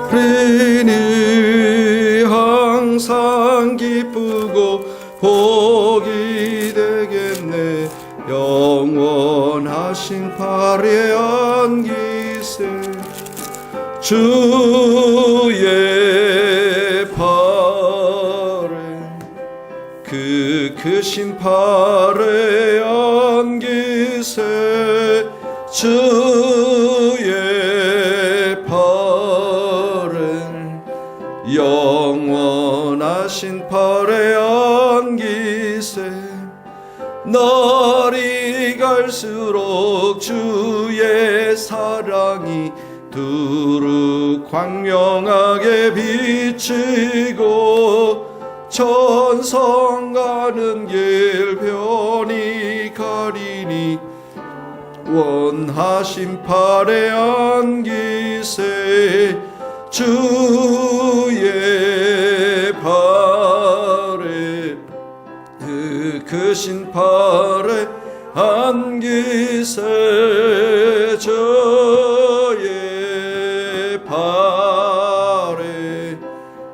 나리니 항상 기쁘고 복이 되겠네. 영원하신 팔에 안기세. 주의 팔에 그 크신 팔에 안기세. 주의 팔은 영원하신 팔에 안기세. 날이 갈수록 주의 사랑이 두루 광명하게 비치고 천성 가는 길 변히 가리니 원하신 팔에 안기세. 주의 팔에 그 크신 팔에 안기세. 주의 팔에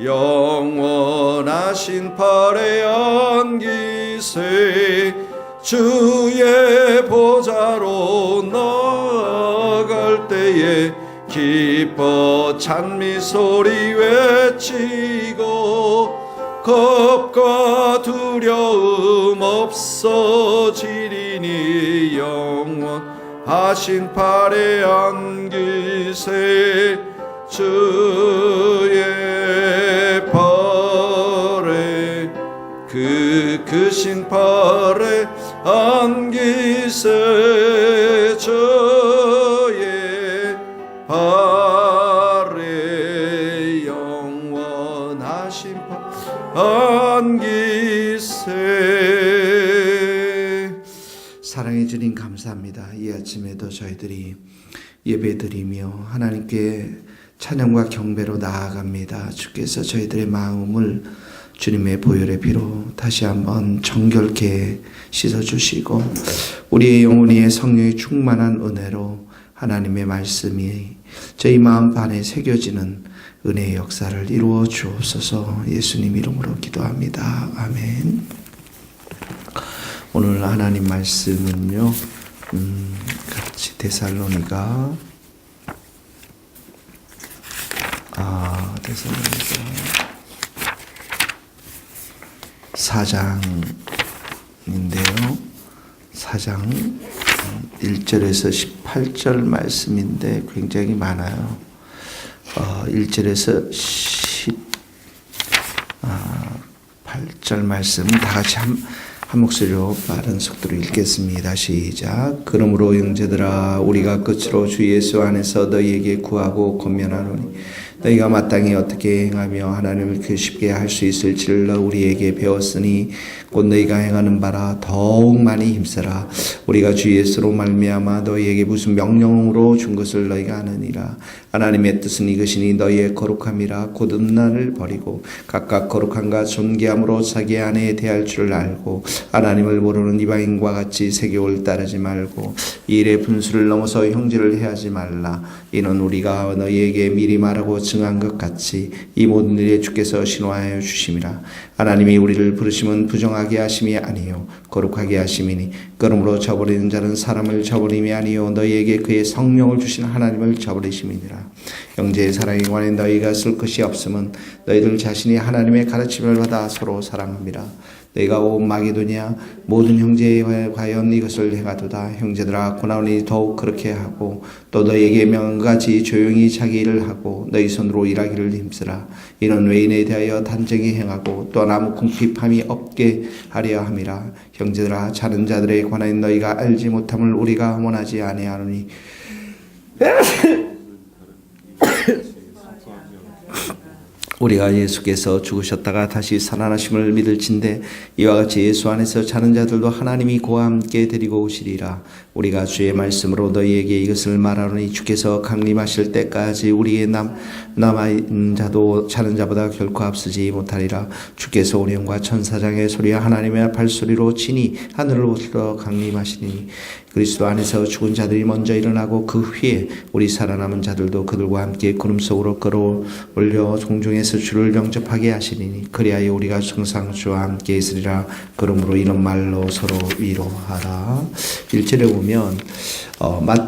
영원하신 팔에 안기세. 주의 보좌로 나아갈 때에 기뻐 찬미 소리 외치고 겁과 두려움 없어지리니 영원하신 팔에 안기세. 주의 팔에 그 크신 팔에 안기세. 주의 팔에 영원하신 팔 안기세. 사랑해 주님 감사합니다. 이 아침에도 저희들이 예배드리며 하나님께 찬양과 경배로 나아갑니다. 주께서 저희들의 마음을 주님의 보혈의 피로 다시 한번 정결케 씻어주시고 우리의 영혼의 성령의 충만한 은혜로 하나님의 말씀이 저희 마음 안에 새겨지는 은혜의 역사를 이루어 주옵소서. 예수님 이름으로 기도합니다. 아멘. 오늘 하나님 말씀은요, 같이 데살로니가 4장인데요. 4장 1절에서 18절 말씀인데 굉장히 많아요. 1절에서 18절 말씀 다 같이 한 목소리로 빠른 속도로 읽겠습니다. 시작. 그러므로 형제들아 우리가 끝으로 주 예수 안에서 너희에게 구하고 권면하노니 너희가 마땅히 어떻게 행하며 하나님을 쉽게 할 수 있을지를 우리에게 배웠으니 곧 너희가 행하는 바라 더욱 많이 힘쓰라. 우리가 주 예수로 말미암아 너희에게 무슨 명령으로 준 것을 너희가 아느니라. 하나님의 뜻은 이것이니 너희의 거룩함이라. 곧 음란을 버리고 각각 거룩함과 존귀함으로 자기 아내에 대할 줄을 알고 하나님을 모르는 이방인과 같이 세교를 따르지 말고 이 일의 분수를 넘어서 형제를 해하지 말라. 이는 우리가 너희에게 미리 말하고 증한 것 같이 이 모든 일에 주께서 신호하여 주심이라. 하나님이 우리를 부르심은 부정하게 하심이 아니요 거룩하게 하심이니 그러므로 저버리는 자는 사람을 저버림이 아니요 너희에게 그의 성령을 주신 하나님을 저버리심이니라. 형제의 사랑에 관해 너희가 쓸 것이 없음은 너희들 자신이 하나님의 가르침을 받아 서로 사랑함이라. 너희가 온 마게도냐 모든 형제에 과연 이것을 행하도다. 형제들아 고나오니 더욱 그렇게 하고 또 너희에게 명한 같이 조용히 자기 일을 하고 너희 손으로 일하기를 힘쓰라. 이는 외인에 대하여 단정히 행하고 또한 아무 궁핍함이 없게 하려 함이라. 형제들아 자는 자들에 관하여 너희가 알지 못함을 우리가 원하지 아니하노니 우리가 예수께서 죽으셨다가 다시 살아나심을 믿을진대 이와 같이 예수 안에서 자는 자들도 하나님이 그와 함께 데리고 오시리라. 우리가 주의 말씀으로 너희에게 이것을 말하노니 주께서 강림하실 때까지 우리의 남아있는 자도 자는 자보다 결코 앞서지 못하리라. 주께서 오령과 천사장의 소리와 하나님의 발소리로 친히 하늘로부터 강림하시니 그리스도 안에서 죽은 자들이 먼저 일어나고 그 후에 우리 살아남은 자들도 그들과 함께 구름 속으로 끌어올려 공중에서 주를 영접하게 하시리니 그리하여 우리가 항상 주와 함께 있으리라. 그러므로 이런 말로 서로 위로하라. 1절에 보면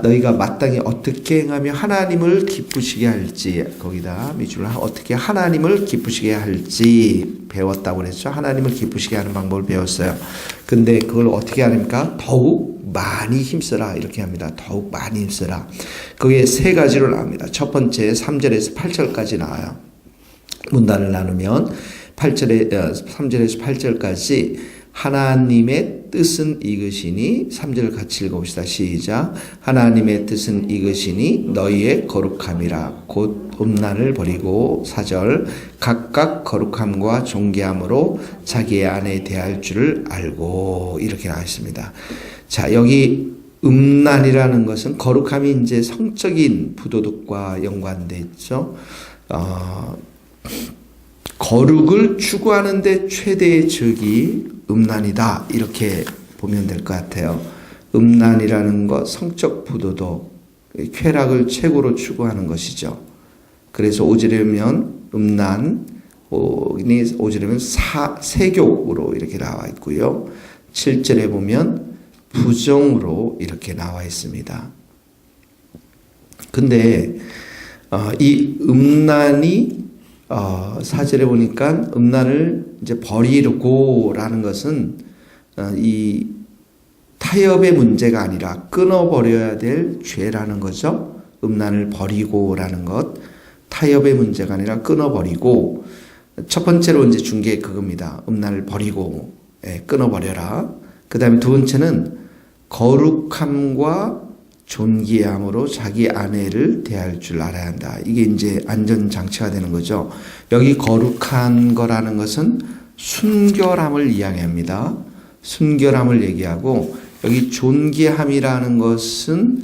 너희가 마땅히 어떻게 행하며 하나님을 기쁘시게 할지, 거기다 밑줄을 어떻게 하나님을 기쁘시게 할지 배웠다고 그랬죠. 하나님을 기쁘시게 하는 방법을 배웠어요. 근데 그걸 어떻게 하니까 더욱 많이 힘쓰라 이렇게 합니다. 더욱 많이 힘쓰라. 그게 세 가지로 나옵니다. 첫 번째 3절에서 8절까지 나와요. 문단을 나누면 3절에서 8절까지 하나님의 뜻은 이것이니 3절 같이 읽어봅시다. 시작. 하나님의 뜻은 이것이니 너희의 거룩함이라 곧 음란을 버리고 4절 각각 거룩함과 존귀함으로 자기의 아내에 대할 줄을 알고 이렇게 나와 있습니다. 자, 여기 음란이라는 것은 거룩함이 이제 성적인 부도덕과 연관돼 있죠. 거룩을 추구하는데 최대의 적이 음란이다 이렇게 보면 될 것 같아요. 음란이라는 것 성적 부도덕, 쾌락을 최고로 추구하는 것이죠. 그래서 5절에 보면 음란, 5절에 보면 세욕으로 이렇게 나와 있고요. 7절에 보면 부정으로 이렇게 나와 있습니다. 근데 이 음란이 4절에 보니까 음란을 이제 버리고라는 것은 이 타협의 문제가 아니라 끊어버려야 될 죄라는 거죠. 음란을 버리고라는 것, 타협의 문제가 아니라 끊어버리고 첫 번째로 이제 준 게 그겁니다. 음란을 버리고 끊어버려라. 그 다음에 두 번째는 거룩함과 존귀함으로 자기 아내를 대할 줄 알아야 한다. 이게 이제 안전장치가 되는 거죠. 여기 거룩한 거라는 것은 순결함을 이야기합니다. 순결함을 얘기하고 여기 존귀함이라는 것은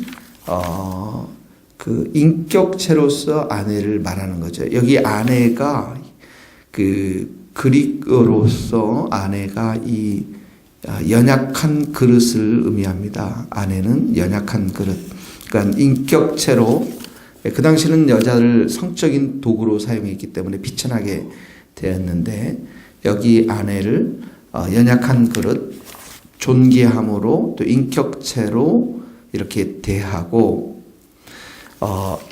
그 인격체로서 아내를 말하는 거죠. 여기 아내가 그 그리스로서 아내가 이 연약한 그릇을 의미합니다. 아내는 연약한 그릇. 그러니까 인격체로 그 당시는 여자를 성적인 도구로 사용했기 때문에 비천하게 되었는데 여기 아내를 연약한 그릇, 존귀함으로 또 인격체로 이렇게 대하고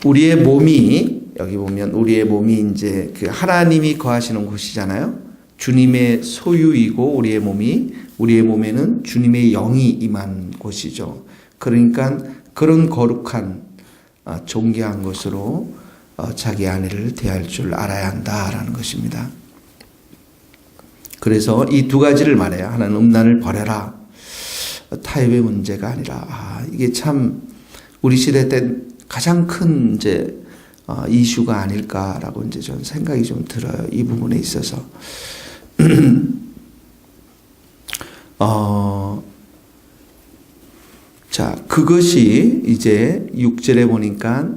우리의 몸이 여기 보면 우리의 몸이 이제 그 하나님이 거하시는 곳이잖아요. 주님의 소유이고 우리의 몸에는 주님의 영이 임한 곳이죠. 그러니까 그런 거룩한 존귀한 것으로 자기 아내를 대할 줄 알아야 한다라는 것입니다. 그래서 이 두 가지를 말해요. 하나는 음란을 버려라. 타협의 문제가 아니라 이게 참 우리 시대 때 가장 큰 이제 이슈가 아닐까라고 이제 전 생각이 좀 들어요. 이 부분에 있어서. 자, 그것이 이제 6절에 보니까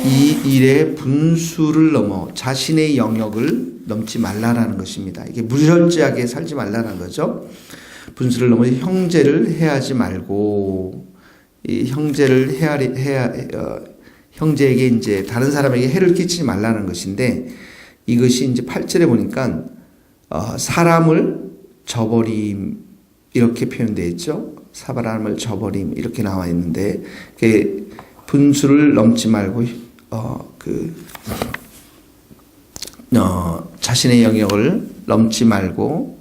이 일의 분수를 넘어 자신의 영역을 넘지 말라라는 것입니다. 이게 무절제하게 살지 말라는 거죠. 분수를 넘어 형제를 해하지 말고 이 형제를 형제에게 이제 다른 사람에게 해를 끼치지 말라는 것인데 이것이 이제 8절에 보니까 사람을 저버림 이렇게 표현되어 있죠. 사람을 저버림 이렇게 나와 있는데 분수를 넘지 말고 자신의 영역을 넘지 말고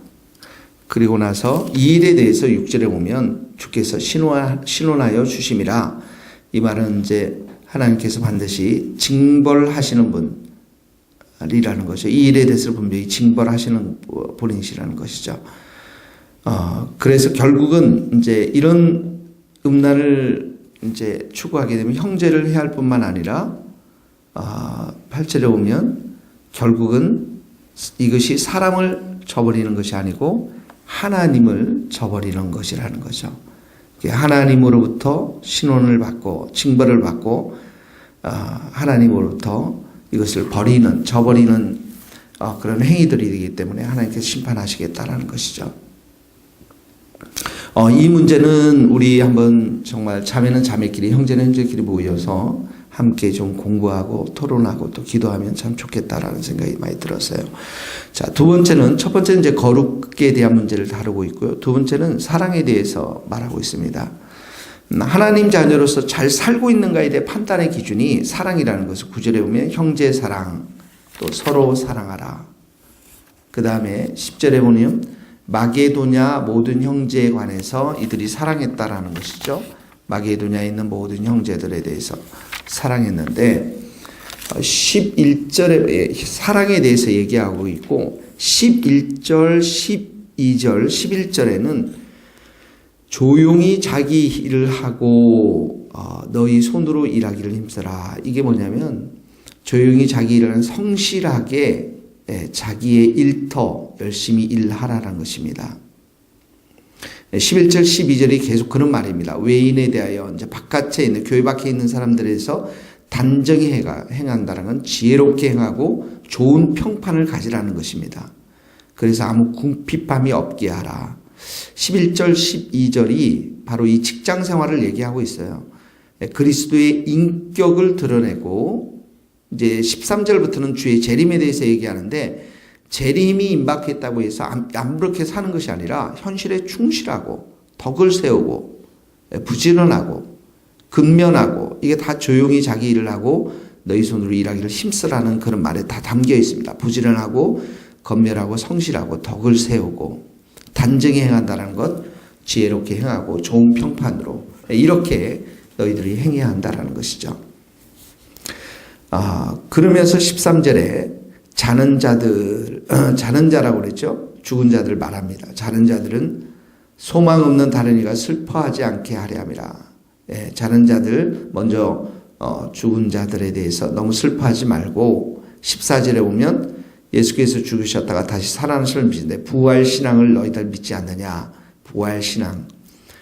그리고 나서 이 일에 대해서 6절에 보면 주께서 신원하여 주심이라. 이 말은 이제 하나님께서 반드시 징벌하시는 분이라는 거죠. 이 일에 대해서 분명히 징벌하시는 분이시라는 것이죠. 그래서 결국은 이제 이런 음란을 이제 추구하게 되면 형제를 해야 할 뿐만 아니라 8절에 보면 결국은 이것이 사람을 저버리는 것이 아니고 하나님을 저버리는 것이라는 거죠. 하나님으로부터 신원을 받고 징벌을 받고 하나님으로부터 이것을 저버리는 그런 행위들이 되기 때문에 하나님께서 심판하시겠다라는 것이죠. 이 문제는 우리 한번 정말 자매는 자매끼리, 형제는 형제끼리 모여서 함께 좀 공부하고 토론하고 또 기도하면 참 좋겠다라는 생각이 많이 들었어요. 자, 첫 번째는 이제 거룩에 대한 문제를 다루고 있고요. 두 번째는 사랑에 대해서 말하고 있습니다. 하나님 자녀로서 잘 살고 있는가에 대해 판단의 기준이 사랑이라는 것을 9절에 보면 형제 사랑, 또 서로 사랑하라. 그 다음에 10절에 보면 마게도냐 모든 형제에 관해서 이들이 사랑했다라는 것이죠. 마게도냐에 있는 모든 형제들에 대해서 사랑했는데 11절에 사랑에 대해서 얘기하고 있고 11절, 12절, 11절에는 조용히 자기 일을 하고 너희 손으로 일하기를 힘써라. 이게 뭐냐면 조용히 자기 일을 하는 성실하게 자기의 일터 열심히 일하라는 것입니다. 11절, 12절이 계속 그런 말입니다. 외인에 대하여 이제 바깥에 있는 교회 밖에 있는 사람들에서 단정히 행한다는 건 지혜롭게 행하고 좋은 평판을 가지라는 것입니다. 그래서 아무 궁핍함이 없게 하라. 11절, 12절이 바로 이 직장 생활을 얘기하고 있어요. 그리스도의 인격을 드러내고 이제 13절부터는 주의 재림에 대해서 얘기하는데 재림이 임박했다고 해서 아무렇게 사는 것이 아니라 현실에 충실하고 덕을 세우고 부지런하고 근면하고 이게 다 조용히 자기 일을 하고 너희 손으로 일하기를 힘쓰라는 그런 말에 다 담겨 있습니다. 부지런하고 건면하고 성실하고 덕을 세우고 단정히 행한다는 것, 지혜롭게 행하고 좋은 평판으로 이렇게 너희들이 행해야 한다는 것이죠. 그러면서 13절에 자는 자라고 그랬죠. 죽은 자들 말합니다. 자는 자들은 소망 없는 다른 이가 슬퍼하지 않게 하려 함이라. 자는 자들 먼저 죽은 자들에 대해서 너무 슬퍼하지 말고 14절에 보면 예수께서 죽으셨다가 다시 살아나실 믿는데 부활 신앙을 너희들 믿지 않느냐. 부활 신앙.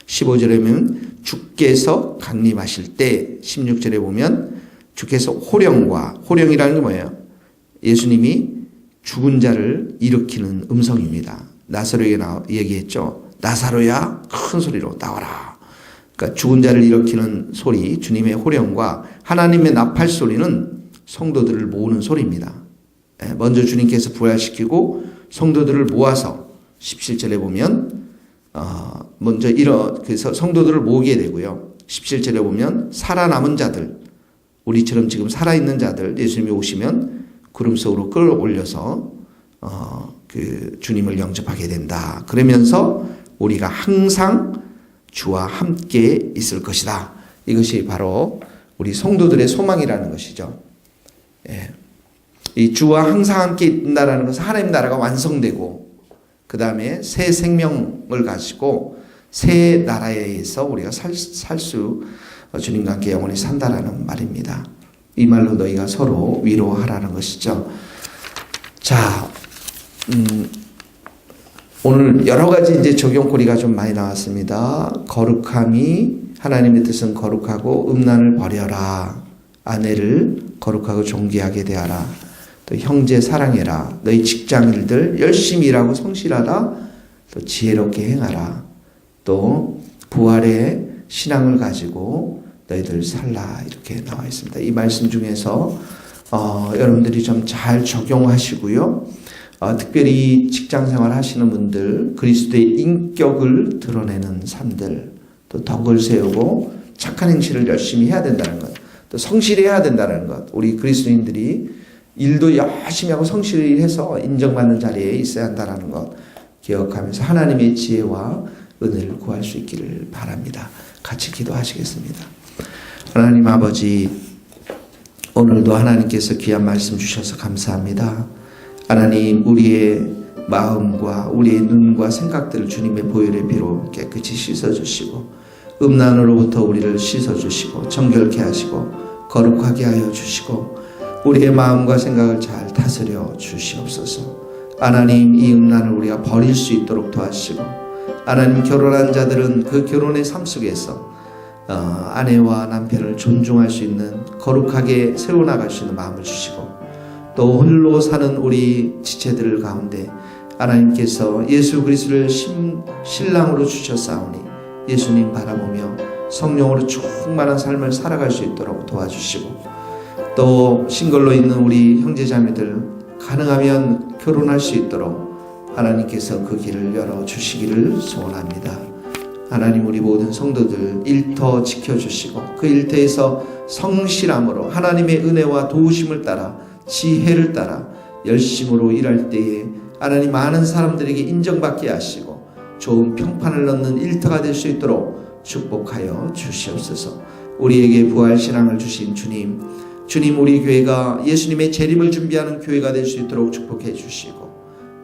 15절에 보면 주께서 강림하실 때 16절에 보면 주께서 호령이라는 게 뭐예요? 예수님이 죽은 자를 일으키는 음성입니다. 나사로에게 얘기했죠. 나사로야 큰 소리로 나와라. 그러니까 죽은 자를 일으키는 소리, 주님의 호령과 하나님의 나팔 소리는 성도들을 모으는 소리입니다. 먼저 주님께서 부활시키고 성도들을 모아서 17절에 보면 그래서 성도들을 모으게 되고요. 17절에 보면 살아남은 자들, 우리처럼 지금 살아있는 자들, 예수님이 오시면 구름 속으로 끌어올려서 그 주님을 영접하게 된다. 그러면서 우리가 항상 주와 함께 있을 것이다. 이것이 바로 우리 성도들의 소망이라는 것이죠. 이 주와 항상 함께 있다라는 것은 하나님 나라가 완성되고 그 다음에 새 생명을 가지고 새 나라에서 우리가 살 수 주님과 함께 영원히 산다라는 말입니다. 이 말로 너희가 서로 위로하라는 것이죠. 자, 오늘 여러 가지 이제 적용거리가 좀 많이 나왔습니다. 거룩함이 하나님의 뜻은 거룩하고 음란을 버려라. 아내를 거룩하고 존귀하게 대하라. 또 형제 사랑해라. 너희 직장일들 열심히 일하고 성실하다. 또 지혜롭게 행하라. 또 부활의 신앙을 가지고 너희들 살라. 이렇게 나와 있습니다. 이 말씀 중에서 여러분들이 좀 잘 적용하시고요. 특별히 직장생활 하시는 분들 그리스도의 인격을 드러내는 삶들, 또 덕을 세우고 착한 행실을 열심히 해야 된다는 것, 또 성실해야 된다는 것, 우리 그리스도인들이 일도 열심히 하고 성실히 해서 인정받는 자리에 있어야 한다는 것 기억하면서 하나님의 지혜와 은혜를 구할 수 있기를 바랍니다. 같이 기도하시겠습니다. 하나님 아버지, 오늘도 하나님께서 귀한 말씀 주셔서 감사합니다. 하나님, 우리의 마음과 우리의 눈과 생각들을 주님의 보혈의 피로 깨끗이 씻어주시고 음란으로부터 우리를 씻어주시고 정결케 하시고 거룩하게 하여 주시고 우리의 마음과 생각을 잘 다스려 주시옵소서. 하나님, 이 음란을 우리가 버릴 수 있도록 도와주시고, 하나님, 결혼한 자들은 그 결혼의 삶 속에서 아내와 남편을 존중할 수 있는, 거룩하게 세워나갈 수 있는 마음을 주시고, 또 홀로 사는 우리 지체들 가운데 하나님께서 예수 그리스도를 신랑으로 주셨사오니 예수님 바라보며 성령으로 충만한 삶을 살아갈 수 있도록 도와주시고, 또 싱글로 있는 우리 형제자매들 가능하면 결혼할 수 있도록 하나님께서 그 길을 열어주시기를 소원합니다. 하나님, 우리 모든 성도들 일터 지켜주시고 그 일터에서 성실함으로 하나님의 은혜와 도우심을 따라 지혜를 따라 열심으로 일할 때에 하나님, 많은 사람들에게 인정받게 하시고 좋은 평판을 얻는 일터가 될 수 있도록 축복하여 주시옵소서. 우리에게 부활신앙을 주신 주님, 우리 교회가 예수님의 재림을 준비하는 교회가 될 수 있도록 축복해 주시고,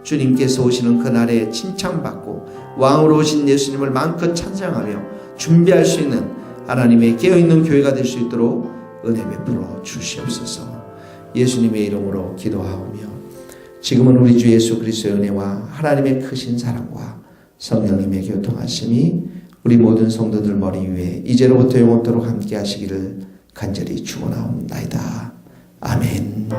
주님께서 오시는 그날에 칭찬받고 왕으로 오신 예수님을 마음껏 찬양하며 준비할 수 있는 하나님의 깨어있는 교회가 될 수 있도록 은혜 베풀어 주시옵소서. 예수님의 이름으로 기도하오며, 지금은 우리 주 예수 그리스도의 은혜와 하나님의 크신 사랑과 성령님의 교통하심이 우리 모든 성도들 머리 위에 이제로부터 영원토록 함께 하시기를 간절히 축원하옵나이다. 아멘.